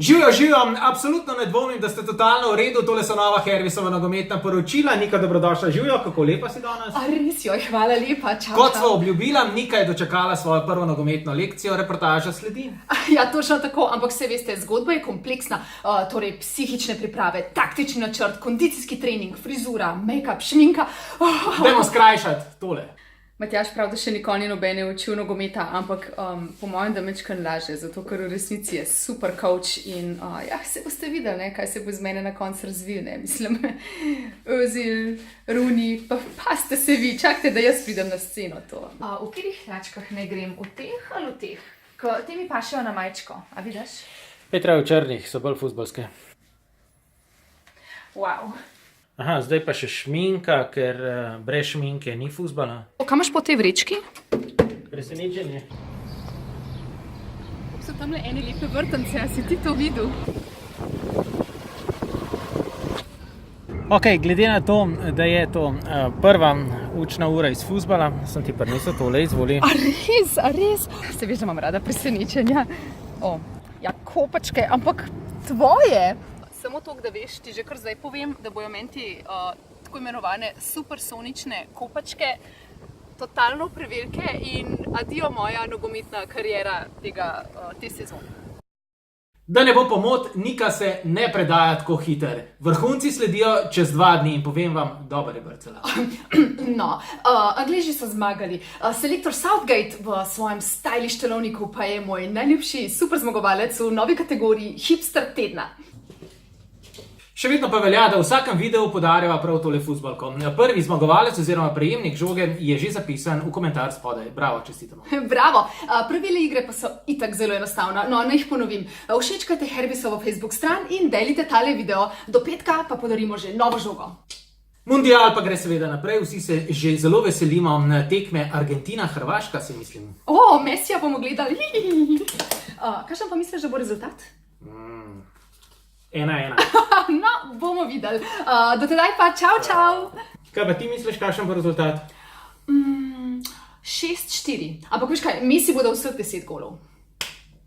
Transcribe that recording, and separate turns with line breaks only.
Živijo, absolutno ne dvomim, da ste totalno v redu, tole so nova Hervisova nogometna poročila. Nika, dobrodošla, živijo, kako lepa si danes?
Res, joj, hvala lepa, čau.
Kot smo obljubila, Nika je dočakala svojo prvo nogometno lekcijo, reportaža sledi.
Ja, točno tako, ampak vse veste, zgodba je kompleksna, torej psihične priprave, taktični načrt, kondicijski trening, frizura, make-up, šminka.
Dajmo skrajšati tole.
Matjaž prav, da še nikoli ni nobene učil nogometa, ampak po mojem, da mečkan laže, zato ker v resnici je super coach in ja, se boste videli, ne, kaj se bo iz mene na koncu razvil, ne, mislim, Özil, Rooney, pa ste se vi, čakajte, da jaz pridem na sceno to. V katerih hlačkah ne grem, v teh ali v teh? Te mi pašejo na majčko, a vidiš?
Petra je v črnih, so bolj fuzbalske.
Wow.
Aha, zdaj pa še šminka, ker brez šminke ni fuzbala.
Kaj imaš po tej vrečki?
Presenečenje.
So tam le ene lepe vrtance, a si ti to videl?
Ok, glede na to, da je to prva učna ura iz fuzbala, sem ti prinesel tole, izvoli.
A res? Se veš, da imam rada presenečenja. Ja, kopačke, ampak tvoje. Samo to, da veš, ti že kar zdaj povem, da bojo meni tako imenovane supersonične kopačke totalno prevelike in adijo moja nogometna kariera te sezone.
Da ne bo pomot, Nika se ne predaja tako hiter. Vrhunci sledijo čez 2 dni in povem vam, dober je brcela.
No, Angleži so zmagali. Selektor Southgate v svojem stylish telovniku pa je moj najljubši super zmagovalec v novi kategoriji Hipster tedna.
Še vedno pa velja, da v vsakem videu podarjava prav tole fuzbalko. Prvi zmagovalec oziroma prejemnik žoge je že zapisan v komentar spodaj. Bravo, čestitamo.
Bravo. Pravila igre pa so itak zelo enostavna. No, naj jih ponovim. Všečkajte Hervisovo Facebook stran in delite tale video. Do petka pa podarimo že novo žogo.
Mundial pa gre seveda naprej. Vsi se že zelo veselimo na tekme Argentina-Hrvaška, si mislim.
Messija bomo gledali. Kakšen pa misliš, da bo rezultat?
1-1.
No, bomo videli. Do tedaj pa čau.
Kaj pa ti misliš, kakšen bo rezultat?
6-4. Ampak veš kaj, Messi bo dal vseh 10 golov.